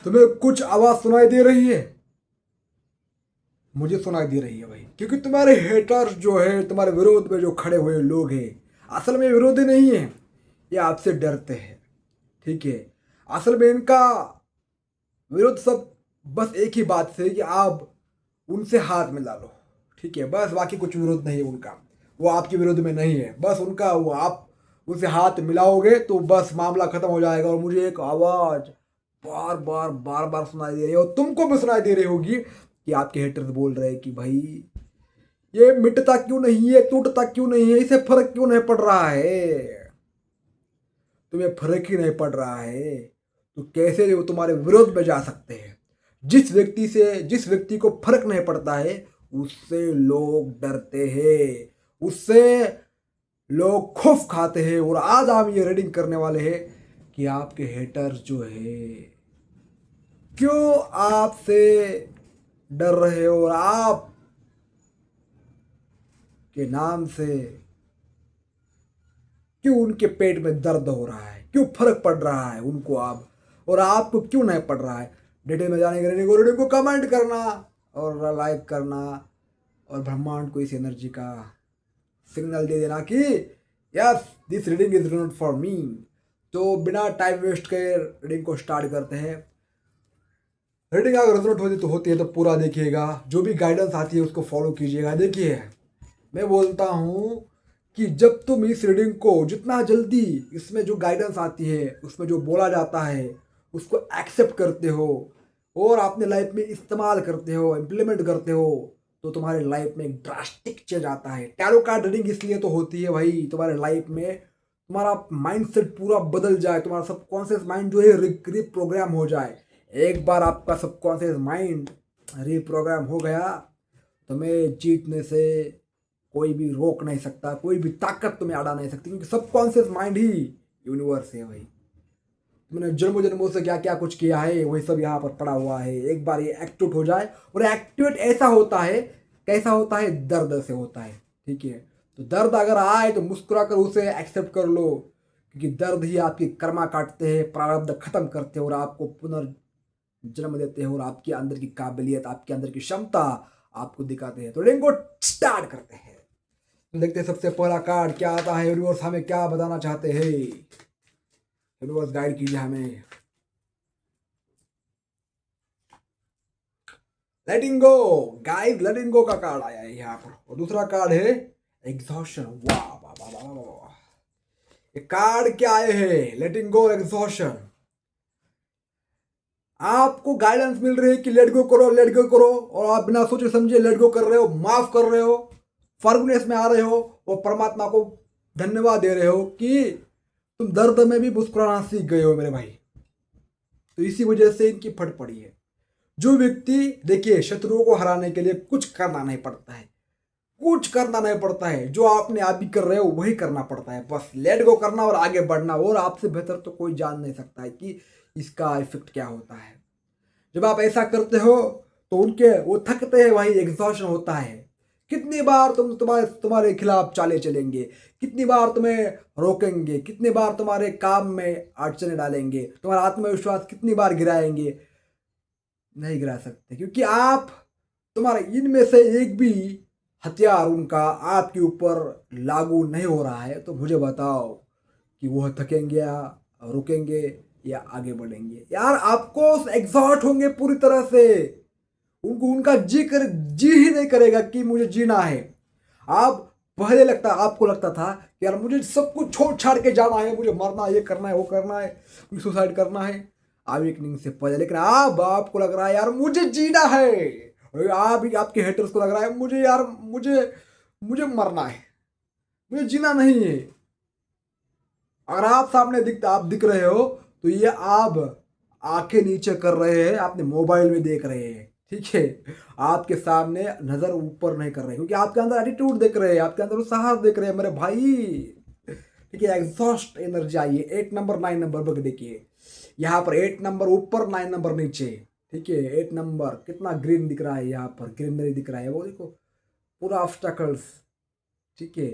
तुम्हें कुछ आवाज सुनाई दे रही है? मुझे सुनाई दे रही है भाई, क्योंकि तुम्हारे हेटर्स जो है, तुम्हारे विरोध में जो खड़े हुए लोग हैं, असल में विरोधी नहीं है, ये आपसे डरते हैं। ठीक है, असल में इनका विरोध सब बस एक ही बात से कि आप उनसे हाथ मिला लो। ठीक है, बस बाकी कुछ विरोध नहीं है उनका। वो आपके विरोध में नहीं है, बस उनका वो आप उनसे हाथ मिलाओगे तो बस मामला खत्म हो जाएगा। और मुझे एक आवाज बार बार बार बार सुनाई दे रही है, और तुमको भी सुनाई दे रही होगी कि आपके हेटर्स बोल रहे हैं कि भाई ये मिटता क्यों नहीं है, टूटता क्यों नहीं है, इसे फर्क क्यों नहीं पड़ रहा है। तुम्हें फर्क ही नहीं पड़ रहा है तो कैसे वो तुम्हारे विरोध में जा सकते हैं। जिस व्यक्ति को फर्क नहीं पड़ता है, उससे लोग डरते हैं, उससे लोग खौफ खाते हैं। और आज हम ये रीडिंग करने वाले हैं कि आपके हेटर्स जो है क्यों आपसे डर रहे हो, और आप के नाम से क्यों उनके पेट में दर्द हो रहा है, क्यों फर्क पड़ रहा है उनको आप, और आपको क्यों नहीं पड़ रहा है। डिटेल में जाने के लिए वीडियो को कमेंट करना और लाइक करना, और ब्रह्मांड को इस एनर्जी का सिग्नल दे देना कि yes this reading is not for me. तो बिना टाइम वेस्ट के रीडिंग को स्टार्ट करते हैं। रीडिंग अगर रेजोनेट होती है तो पूरा देखिएगा, जो भी गाइडेंस आती है उसको फॉलो कीजिएगा। देखिए, मैं बोलता हूँ कि जब तुम इस रीडिंग को जितना जल्दी इसमें जो गाइडेंस आती है, उसमें जो बोला जाता है, उसको एक्सेप्ट करते हो और अपने लाइफ में इस्तेमाल करते हो, इम्प्लीमेंट करते हो, तो तुम्हारे लाइफ में एक ड्रास्टिक चेंज आता है। टैरो कार्ड रीडिंग इसलिए तो होती है भाई, तुम्हारे लाइफ में तुम्हारा माइंडसेट पूरा बदल जाए, तुम्हारा सबकॉन्शियस माइंड जो है रिप्रोग्राम हो जाए। एक बार आपका सबकॉन्शियस माइंड रिप्रोग्राम हो गया, तुम्हें जीतने से कोई भी रोक नहीं सकता, कोई भी ताकत तुम्हें अड़ा नहीं सकती, क्योंकि सबकॉन्शियस माइंड ही यूनिवर्स है भाई। तुमने जन्मों जन्मों से क्या क्या कुछ किया है वही सब यहाँ पर पड़ा हुआ है। एक बार ये एक्टिवेट हो जाए, और एक्टिवेट ऐसा होता है, कैसा होता है, दर्द से होता है। ठीक है, तो दर्द अगर आए तो मुस्कुरा कर उसे एक्सेप्ट कर लो, क्योंकि दर्द ही आपकी कर्मा काटते हैं, प्रारब्ध खत्म करते हैं और आपको पुनर्जन्म देते हैं, और आपके अंदर की काबिलियत, आपके अंदर की क्षमता आपको दिखाते हैं। तो रिंग को स्टार्ट करते हैं। देखते हैं सबसे पहला कार्ड क्या आता है, यूनिवर्स हमें क्या बताना चाहते हैं। यूनिवर्स गाइड कीजिए हमें। लेटिंग गो, गाइस लेटिंग गो का कार्ड आया है यहाँ पर, और दूसरा कार्ड है एग्जॉशन। वाह वाह वाह वाह वाह वाह, ये कार्ड क्या आए हैं, लेटिंग गो, एग्जॉशन। आपको गाइडेंस मिल रही है कि लेट गो करो, लेट गो करो, और आप बिना सोचे समझे लेट गो कर रहे हो, माफ कर रहे हो, फॉरगिवनेस में आ रहे हो, और परमात्मा को धन्यवाद दे रहे हो कि तुम दर्द में भी मुस्कुराना सीख गए हो मेरे भाई। तो इसी वजह से इनकी फट पड़ी है। जो व्यक्ति, देखिए, शत्रुओं को हराने के लिए कुछ करना नहीं पड़ता है, कुछ करना नहीं पड़ता है, जो आपने आप भी कर रहे हो वही करना पड़ता है, बस लेट गो करना और आगे बढ़ना। और आपसे बेहतर तो कोई जान नहीं सकता है कि इसका इफेक्ट क्या होता है। जब आप ऐसा करते हो तो उनके वो थकते हैं भाई, एग्जॉशन होता है। कितनी बार तुम्हारे तुम्हारे खिलाफ चाले चलेंगे, कितनी बार तुम्हें रोकेंगे, कितनी बार तुम्हारे काम में अड़चने डालेंगे, तुम्हारा आत्मविश्वास कितनी बार गिराएंगे। नहीं गिरा सकते, क्योंकि आप, तुम्हारे इनमें से एक भी हथियार उनका आपके ऊपर लागू नहीं हो रहा है। तो मुझे बताओ कि वो थकेंगे या रुकेंगे या आगे बढ़ेंगे। यार आपको एग्जॉस्ट होंगे पूरी तरह से, उनको उनका जी ही नहीं करेगा कि मुझे जीना है। आप पहले आपको लगता था कि यार मुझे सब कुछ छोड़ छाड़ के जाना है, मुझे मरना है, ये करना है, वो करना है, मुझे सुसाइड करना है अवेकनिंग से पहले। लेकिन अब आपको लग रहा है यार मुझे जीना है, और आप आपके हेटर्स को लग रहा है मुझे यार मुझे मुझे मरना है, मुझे जीना नहीं है। अगर आप सामने आप दिख रहे हो तो ये आप आंखें नीचे कर रहे हैं, आपने मोबाइल में देख रहे हैं। ठीक है, आपके सामने नजर ऊपर नहीं कर रहे, क्योंकि आपके अंदर एटीट्यूड देख रहे हैं, आपके अंदर साहस देख रहे हैं मेरे भाई। ठीक है, एग्जॉस्ट एनर्जी आई है। 8 नंबर 9 नंबर बग देखिए, यहाँ पर 8 नंबर ऊपर 9 नंबर नीचे। ठीक है, 8 नंबर कितना ग्रीन दिख रहा है, यहाँ पर ग्रीनरी दिख रहा है, वो देखो पूरा ऑब्स्टैकल्स। ठीक है,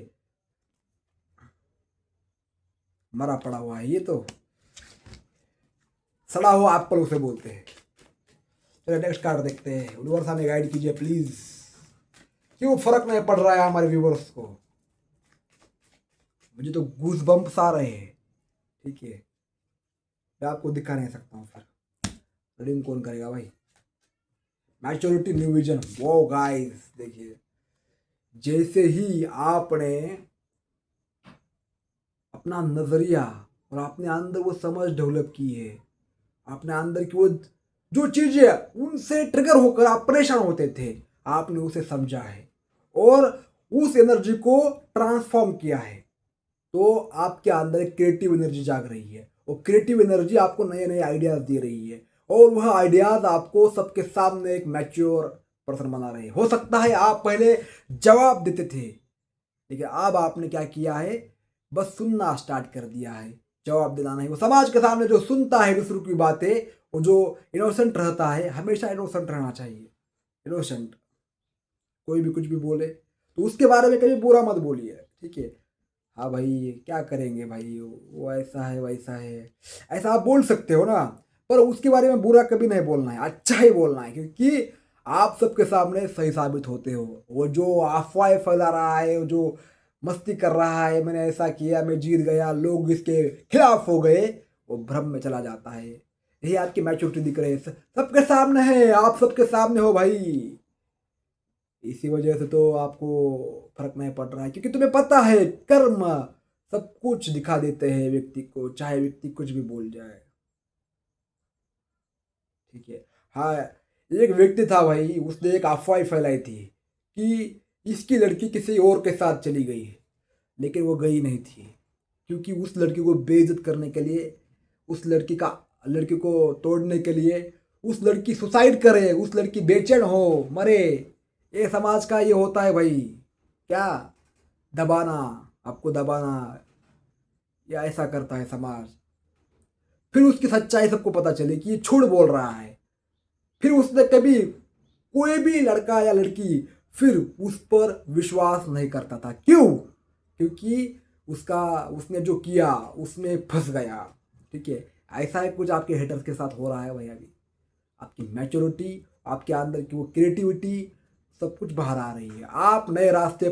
मरा पड़ा हुआ है, ये तो सड़ा हुआ एप्पल उसे बोलते हैं। तो नेक्स्ट कार्ड देखते हैं। यूनिवर्स हमें गाइड कीजिए प्लीज, क्यों फर्क नहीं पड़ रहा है हमारे व्यूवर्स को। मुझे तो गूज बम्प्स आ रहे हैं। ठीक है, मैं आपको दिखा नहीं सकता हूँ, फिर रीडिंग कौन करेगा भाई। मैच्योरिटी न्यू विजन, वो गाइस देखिए, जैसे ही आपने अपना नजरिया और अपने अंदर वो समझ डेवलप की है, अपने अंदर की वो जो चीजें उनसे ट्रिगर होकर आप परेशान होते थे, आपने उसे समझा है और उस एनर्जी को ट्रांसफॉर्म किया है, तो आपके अंदर एक क्रिएटिव एनर्जी जाग रही है। और क्रिएटिव एनर्जी आपको नए नए आइडियाज दे रही है और वह आइडियाज आपको सबके सामने एक मैच्योर पर्सन बना रहे हैं। हो सकता है आप पहले जवाब देते थे, लेकिन अब आपने क्या किया है, बस सुनना स्टार्ट कर दिया है, जवाब देना नहीं। वो समाज के सामने जो सुनता है दूसरों की बातें, वो जो इनोसेंट रहता है, हमेशा इनोसेंट रहना चाहिए। इनोसेंट, कोई भी कुछ भी बोले तो उसके बारे में कभी बुरा मत बोलिए, ठीक है। हाँ भाई क्या करेंगे भाई, वो ऐसा है वैसा है, ऐसा आप बोल सकते हो ना, पर उसके बारे में बुरा कभी नहीं बोलना है, अच्छा ही बोलना है, क्योंकि आप सबके सामने सही साबित होते हो। वो जो अफवाह फैला रहा है, वो जो मस्ती कर रहा है, मैंने ऐसा किया, मैं जीत गया, लोग इसके खिलाफ हो गए, वो भ्रम में चला जाता है। यही आपकी मैच्योरिटी दिख रही है, सबके सामने है, आप सबके सामने हो भाई। इसी वजह से तो आपको फर्क नहीं पड़ रहा है, क्योंकि तुम्हें पता है कर्म सब कुछ दिखा देते हैं व्यक्ति को, चाहे व्यक्ति कुछ भी बोल जाए। ठीक है। हाँ, एक व्यक्ति था भाई, उसने एक अफवाह फैलाई थी कि इसकी लड़की किसी और के साथ चली गई है, लेकिन वो गई नहीं थी, क्योंकि उस लड़की को बेइज्जत करने के लिए, उस लड़की को तोड़ने के लिए, उस लड़की सुसाइड करे, उस लड़की बेचैन हो, मरे। ये समाज का ये होता है भाई, क्या दबाना, आपको दबाना, या ऐसा करता है समाज। फिर उसकी सच्चाई सबको पता चले कि ये झूठ बोल रहा है, फिर उसने कभी कोई भी लड़का या लड़की फिर उस पर विश्वास नहीं करता था। क्यों? क्योंकि उसने जो किया उसमें फंस गया। ठीक है, ऐसा है कुछ आपके हेटर्स के साथ हो रहा है भाई। अभी आपकी मैच्योरिटी, आपके अंदर की वो क्रिएटिविटी सब कुछ बाहर आ रही है। आप नए रास्ते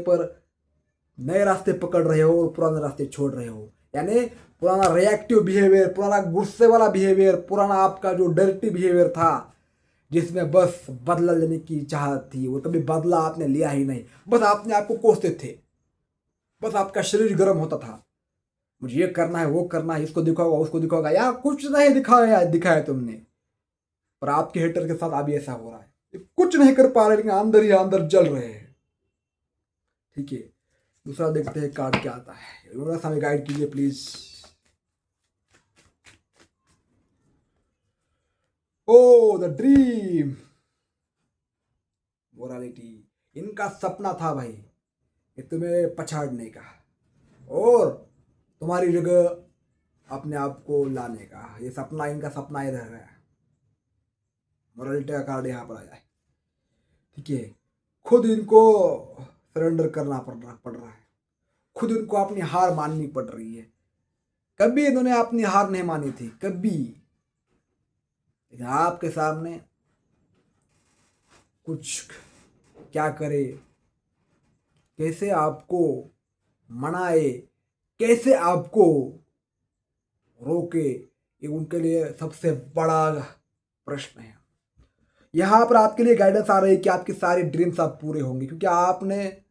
पकड़ रहे हो और पुराने रास्ते छोड़ रहे हो, यानी पुराना रिएक्टिव बिहेवियर, पुराना गुस्से वाला बिहेवियर, पुराना आपका जो डर्टी बिहेवियर था, जिसमें बस बदला लेने की चाहत थी, वो कभी बदला आपने लिया ही नहीं, बस आपने आपको कोसते थे, बस आपका शरीर गर्म होता था, मुझे ये करना है, वो करना है, इसको दिखाओगा, उसको दिखाओगा, या कुछ नहीं दिखाया तुमने। पर आपके हेटर के साथ अभी ऐसा हो रहा है, ये कुछ नहीं कर पा रहे, लेकिन अंदर ही अंदर जल रहे हैं। ठीक है, दूसरा देखते हैं कार्ड क्या आता है। यूनिवर्स हमें गाइड कीजिए please. Oh the dream, morality, इनका सपना था भाई कि तुम्हें पछाड़ने का और तुम्हारी जगह अपने आप को लाने का। ये सपना, इनका सपना ही रह गया। मोरालिटी का कार्ड यहाँ पर आया है। ठीक है, खुद इनको सरेंडर करना पड़ रहा है, खुद इनको अपनी हार माननी पड़ रही है। कभी इन्होंने अपनी हार नहीं मानी थी, कभी, लेकिन आपके सामने कुछ क्या करे, कैसे आपको मनाए, कैसे आपको रोके, ये उनके लिए सबसे बड़ा प्रश्न है। यहाँ पर आपके लिए गाइडेंस आ रही है कि आपके सारे ड्रीम्स आप पूरे होंगे, क्योंकि आपने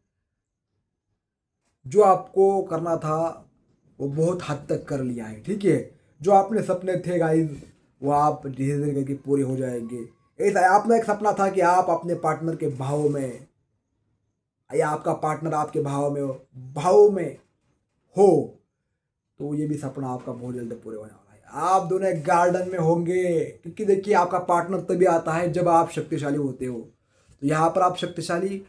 जो आपको करना था वो बहुत हद तक कर लिया है। ठीक है, जो आपने सपने थे गाइस, वो आप धीरे धीरे करके पूरे हो जाएंगे। ऐसा आपका एक सपना था कि आप अपने पार्टनर के भाव में, या आपका पार्टनर आपके भाव में हो, तो ये भी सपना आपका बहुत जल्द पूरे होने वाला है। आप दोनों एक गार्डन में होंगे, क्योंकि देखिए आपका पार्टनर तभी आता है जब आप शक्तिशाली होते हो। तो यहाँ पर आप शक्तिशाली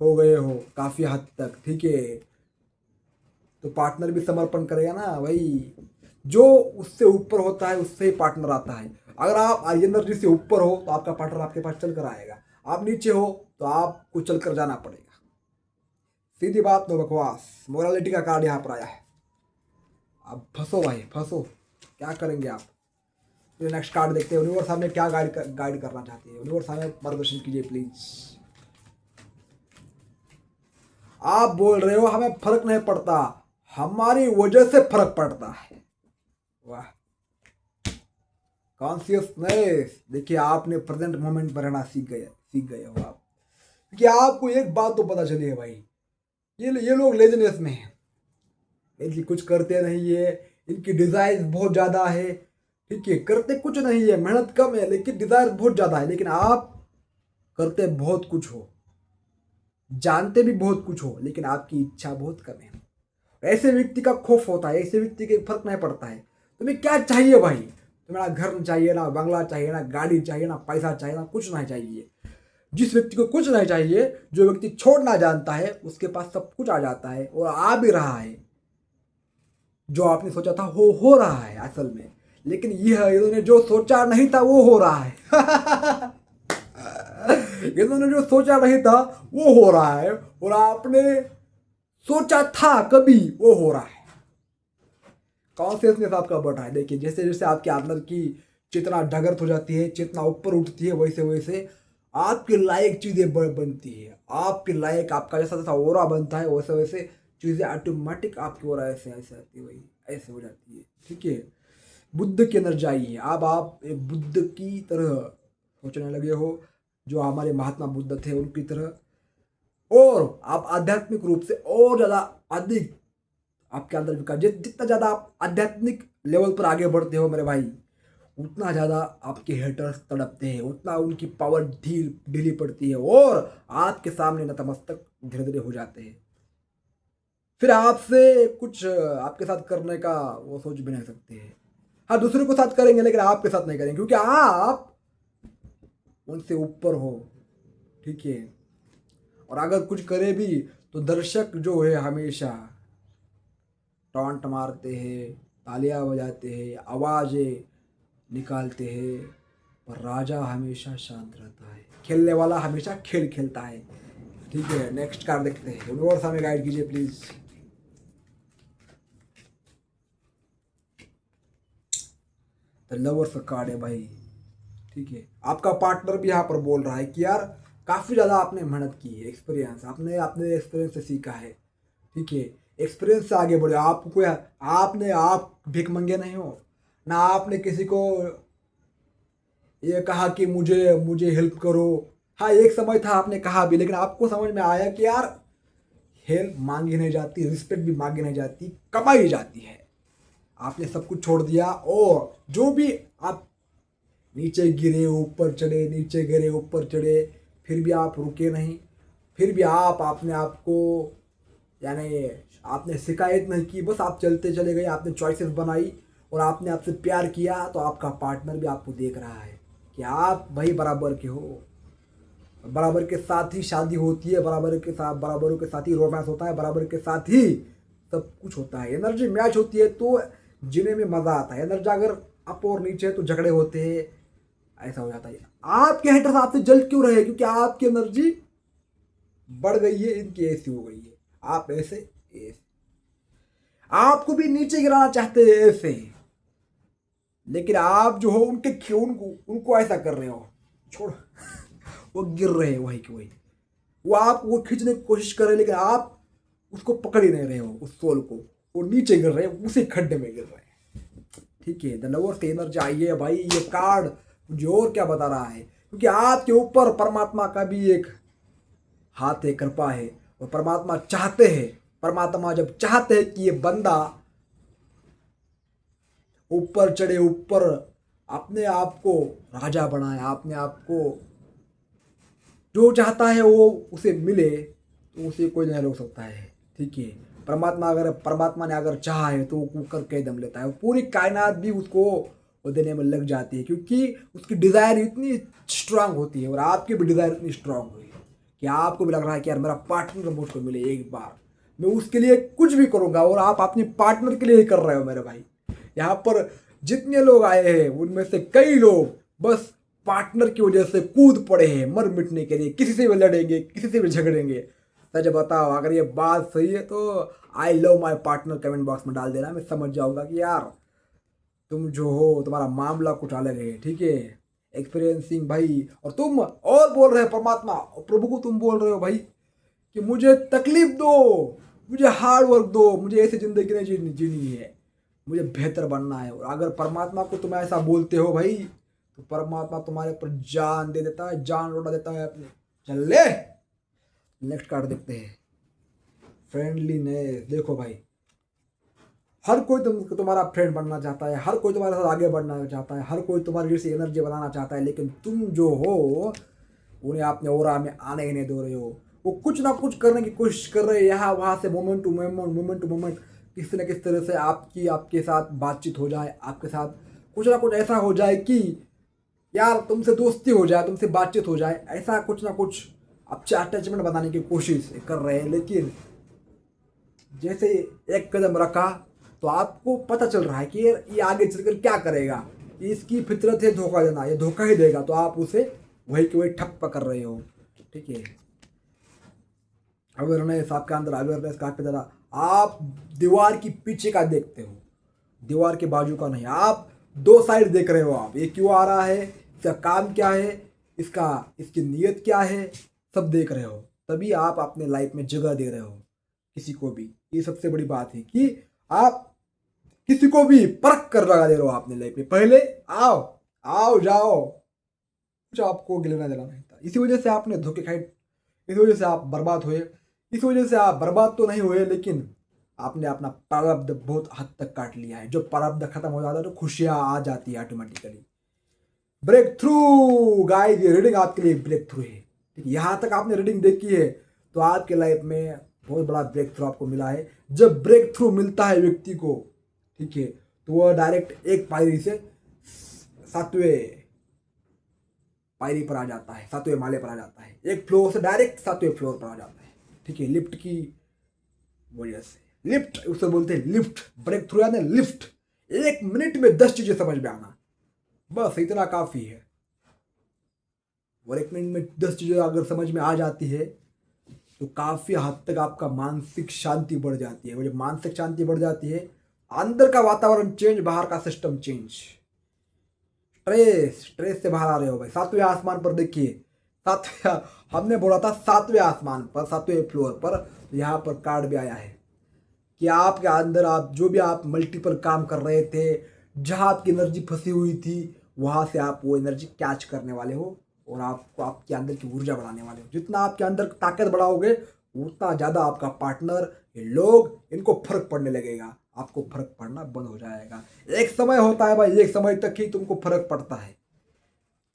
हो गए हो काफ़ी हद तक। ठीक है, तो पार्टनर भी समर्पण करेगा ना भाई, जो उससे ऊपर होता है उससे ही पार्टनर आता है। अगर आप एनर्जी से ऊपर हो तो आपका पार्टनर आपके पास चल कर आएगा, आप नीचे हो तो आपको चल कर जाना पड़ेगा। सीधी बात, नो बकवास। मोरालिटी का कार्ड यहाँ पर आया है। अब फंसो भाई, फंसो, क्या करेंगे आप। तो नेक्स्ट कार्ड देखते हैं, यूनिवर्स हमें क्या गाइड करना चाहते हैं। यूनिवर्स हमें मार्गदर्शन कीजिए प्लीज। आप बोल रहे हो हमें फर्क नहीं पड़ता, हमारी वजह से फर्क पड़ता है। वाह, कॉन्शियसनेस। देखिए आपने प्रेजेंट मोमेंट पर रहना सीख गए हो आप, क्योंकि आपको एक बात तो पता चली है भाई, ये लोग लेजीनेस में है, इनकी कुछ करते नहीं है, इनकी डिजायर बहुत ज़्यादा है। ठीक है, करते कुछ नहीं है, मेहनत कम है, लेकिन डिजायर बहुत ज़्यादा है। लेकिन आप करते बहुत कुछ हो, जानते भी बहुत कुछ हो, लेकिन आपकी इच्छा बहुत कम है। ऐसे व्यक्ति का खौफ होता है, ऐसे व्यक्ति के फर्क नहीं पड़ता है तुम्हें क्या चाहिए भाई। तुम्हें ना घर चाहिए, ना बंगला चाहिए, ना गाड़ी चाहिए, ना पैसा चाहिए, ना कुछ नहीं चाहिए। जिस व्यक्ति को कुछ नहीं चाहिए, जो व्यक्ति छोड़ना जानता है, उसके पास सब कुछ आ जाता है और आ भी रहा है। जो आपने सोचा था वो हो रहा है असल में, लेकिन यह इन्होंने जो सोचा नहीं था वो हो रहा है। इन्होंने जो सोचा नहीं था वो हो रहा है, और आपने सोचा था कभी वो हो रहा है। कॉन्शियसनेस आपका बढ़ रहा है। देखिए जैसे जैसे आपके अंदर की चेतना जागृत हो जाती है, चेतना ऊपर उठती है, वैसे वैसे आपके लायक चीज़ें बनती है। आपके लायक, आपका जैसा जैसा ओरा बनता है, वैसे वैसे चीज़ें ऑटोमेटिक आपकी ओर ऐसे ऐसे आती है, वही ऐसे हो जाती है। ठीक है, बुद्ध की एनर्जी आई है। अब आप एक बुद्ध की तरह सोचने लगे हो, जो हमारे महात्मा बुद्ध थे उनकी तरह, और आप आध्यात्मिक रूप से और ज़्यादा अधिक आपके अंदर विकास। जितना ज़्यादा आप आध्यात्मिक लेवल पर आगे बढ़ते हो मेरे भाई, उतना ज़्यादा आपके हेटर्स तड़पते हैं, उतना उनकी पावर ढीली पड़ती है, और आपके सामने नतमस्तक धीरे धीरे हो जाते हैं। फिर आपसे कुछ आपके साथ करने का वो सोच भी नहीं सकते हैं। हाँ, दूसरे को साथ करेंगे, लेकिन आपके साथ नहीं करेंगे, क्योंकि आप उनसे ऊपर हो। ठीक है, और अगर कुछ करे भी तो दर्शक जो है हमेशा टॉन्ट मारते हैं, तालियां बजाते हैं, आवाज़ें निकालते हैं, पर राजा हमेशा शांत रहता है। खेलने वाला हमेशा खेल खेलता है। ठीक है, नेक्स्ट कार्ड देखते हैं। यूनिवर्स हमें गाइड कीजिए प्लीज। द लवर्स का कार्ड है भाई। ठीक है, आपका पार्टनर भी यहाँ पर बोल रहा है कि यार काफ़ी ज़्यादा आपने मेहनत की है, एक्सपीरियंस आपने अपने एक्सपीरियंस से सीखा है। ठीक है, एक्सपीरियंस से आगे बढ़े। आपको आप भीख मंगे नहीं हो ना, आपने किसी को ये कहा कि मुझे मुझे हेल्प करो। हाँ, एक समय था आपने कहा भी, लेकिन आपको समझ में आया कि यार हेल्प मांगी नहीं जाती, रिस्पेक्ट भी मांगी नहीं जाती, कमाई जाती है। आपने सब कुछ छोड़ दिया, और जो भी आप नीचे गिरे ऊपर चढ़े, नीचे गिरे ऊपर चढ़े, फिर भी आप रुके नहीं। फिर भी आप अपने आप को, यानी आपने शिकायत नहीं की, बस आप चलते चले गए। आपने चॉइसेस बनाई और आपने आपसे प्यार किया, तो आपका पार्टनर भी आपको देख रहा है कि आप भाई बराबर के हो। बराबर के साथ ही शादी होती है, बराबरों के साथ ही रोमांस होता है, बराबर के साथ ही सब कुछ होता है। एनर्जी मैच होती है तो जीने में मज़ा आता है। एनर्जी अगर अप और नीचे है तो झगड़े होते हैं, ऐसा हो जाता है। आपके हेटर्स आपसे जल्द क्यों रहे? क्योंकि आपकी एनर्जी बढ़ गई है, इनकी ऐसी हो गई है। आप ऐसे आपको भी नीचे गिराना चाहते हैं ऐसे, लेकिन आप जो हो उनको ऐसा कर रहे हो, छोड़ वो गिर रहे हैं वही के वही। वो आप वो खींचने की कोशिश कर रहे हैं, लेकिन आप उसको पकड़ ही नहीं रहे हो, उस सोल को। वो नीचे गिर रहे हैं, उसी खड्डे में गिर रहे हैं। ठीक है, द लवर्स की एनर्जी आई है भाई। ये कार्ड मुझे और क्या बता रहा है, क्योंकि आपके ऊपर परमात्मा का भी एक हाथ है, कृपा है। और परमात्मा चाहते हैं, परमात्मा जब चाहते हैं कि ये बंदा ऊपर चढ़े, ऊपर अपने आप को राजा बनाए, अपने आप को जो चाहता है वो उसे मिले, तो उसे कोई नहीं रोक सकता है। ठीक है, परमात्मा ने अगर चाहा है तो वो करके दम लेता है। पूरी कायनात भी उसको वो देने में लग जाती है, क्योंकि उसकी डिज़ायर इतनी स्ट्रांग होती है, और आपकी भी डिज़ायर इतनी स्ट्रांग हुई है कि आपको भी लग रहा है कि यार मेरा पार्टनर मुझको मिले एक बार, मैं उसके लिए कुछ भी करूँगा। और आप अपने पार्टनर के लिए ही कर रहे हो मेरे भाई। यहाँ पर जितने लोग आए हैं उनमें से कई लोग बस पार्टनर की वजह से कूद पड़े हैं मर मिटने के लिए। किसी से भी लड़ेंगे, किसी से भी झगड़ेंगे। सच बताओ, अगर ये बात सही है तो I love my partner comment box में डाल देना, मैं समझ जाऊंगा कि यार तुम जो हो तुम्हारा मामला कुछ अलग है, ठीक है, एक्सपीरियंसिंग भाई। और तुम और बोल रहे हो परमात्मा और प्रभु को, तुम बोल रहे हो भाई कि मुझे तकलीफ दो, मुझे हार्ड वर्क दो, मुझे ऐसी जिंदगी नहीं जीनी है, मुझे बेहतर बनना है। और अगर परमात्मा को तुम ऐसा बोलते हो भाई, तो परमात्मा तुम्हारे ऊपर जान दे देता है, जान लौटा देता है अपने। चल ले, नेक्स्ट कार्ड देखते हैं। फ्रेंडलीनेस। देखो भाई, हर कोई तुम्हारा फ्रेंड बनना चाहता है, हर कोई तुम्हारे साथ आगे बढ़ना चाहता है, हर कोई तुम्हारी जैसी एनर्जी बनाना चाहता है, लेकिन तुम जो हो उन्हें अपने ओरा में आने ही नहीं दे रहे हो। वो कुछ ना कुछ करने की कोशिश कर रहे हैं, यहाँ वहाँ से मोमेंट टू मोमेंट किसी न किसी तरह से आपके साथ बातचीत हो जाए, आपके साथ कुछ ना कुछ ऐसा हो जाए कि यार तुमसे दोस्ती हो जाए, तुमसे बातचीत हो जाए, ऐसा कुछ ना कुछ आपसे अटैचमेंट बनाने की कोशिश कर रहे हैं। लेकिन जैसे एक कदम रखा तो आपको पता चल रहा है कि ये आगे चलकर क्या करेगा, इसकी फितरत है धोखा देना, ये धोखा ही देगा, तो आप उसे वही के वही ठप्प कर रहे हो, ठीक है। अवेयरनेस, आपके अंदर अवेयरनेस काफी ज़्यादा, आप दीवार की पीछे का देखते हो, दीवार के बाजू का नहीं। आप दो साइड देख रहे हो, आप ये क्यों आ रहा है, इसका काम क्या है, इसकी नीयत क्या है, सब देख रहे हो। तभी आप अपने लाइफ में जगह दे रहे हो किसी को भी। ये सबसे बड़ी बात है कि आप किसी को भी परख कर लगा दे रहे हो अपने लाइफ में। पहले आओ आओ जाओ, कुछ आपको गिरना देना नहीं था। इसी वजह से आपने धोखे खाए, इस वजह से आप बर्बाद हुए। इस वजह से आप बर्बाद तो नहीं हुए, लेकिन आपने अपना प्रारब्ध बहुत हद तक काट लिया है। जो प्रारब्ध खत्म हो जाता है तो खुशियां आ जाती है ऑटोमेटिकली। ब्रेक थ्रू गाइस, ये रीडिंग आपके लिए ब्रेक थ्रू है, ठीक है। यहाँ तक आपने रीडिंग देखी है तो आपके लाइफ में बहुत बड़ा ब्रेक थ्रू आपको मिला है। जब ब्रेक थ्रू मिलता है व्यक्ति को, ठीक है, तो वह डायरेक्ट एक पायरी से 7वें पायरी पर आ जाता है, 7वें माले पर आ जाता है, एक फ्लोर से डायरेक्ट 7वें फ्लोर पर आ जाता है, ठीक है, लिफ्ट की वजह से। लिफ्ट उसे बोलते हैं, लिफ्ट। ब्रेक थ्रू यानी लिफ्ट, 1 मिनट में 10 चीजें समझ में आना, बस इतना काफी है। और 1 मिनट में 10 चीजें अगर समझ में आ जाती है तो काफी हद तक आपका मानसिक शांति बढ़ जाती है। वो जब मानसिक शांति बढ़ जाती है, अंदर का वातावरण चेंज, बाहर का सिस्टम चेंज। स्ट्रेस से बाहर आ रहे हो भाई। 7वें आसमान पर देखिए, 7वें, हमने बोला था 7वें आसमान पर, 7वें फ्लोर पर, यहाँ पर कार्ड भी आया है कि आपके अंदर आप जो भी आप मल्टीपल काम कर रहे थे, जहाँ आपकी एनर्जी फंसी हुई थी, वहाँ से आप वो एनर्जी कैच करने वाले हो और आपको आपके अंदर की ऊर्जा बढ़ाने वाले हो। जितना आपके अंदर ताकत बढ़ाओगे उतना ज़्यादा आपका पार्टनर, ये लोग, इनको फर्क पड़ने लगेगा, आपको फर्क पड़ना बंद हो जाएगा। एक समय होता है भाई, एक समय तक ही तुमको फर्क पड़ता है,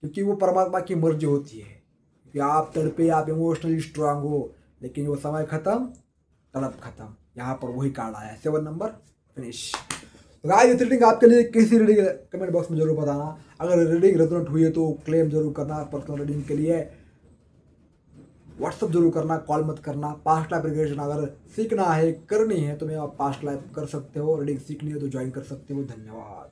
क्योंकि वो परमात्मा की मर्जी होती है कि आप तड़पे, आप इमोशनली स्ट्रांग हो, लेकिन वो समय खत्म, तड़प खत्म। यहाँ पर वही कार्ड आया है, 7 नंबर, फिनिश। गाइस, रीडिंग आपके लिए कैसी रीडिंग, कमेंट बॉक्स में जरूर बताना। अगर रीडिंग रेजोनेट हुई है तो क्लेम जरूर करना। पर्सनल रीडिंग के लिए व्हाट्सअप जरूर करना, कॉल मत करना। पास्ट लाइफ रिग्रेशन अगर सीखना है, करनी है, तो मैं आप पास्ट लाइफ कर सकते हो। रीडिंग सीखनी है तो ज्वाइन कर सकते हो। धन्यवाद।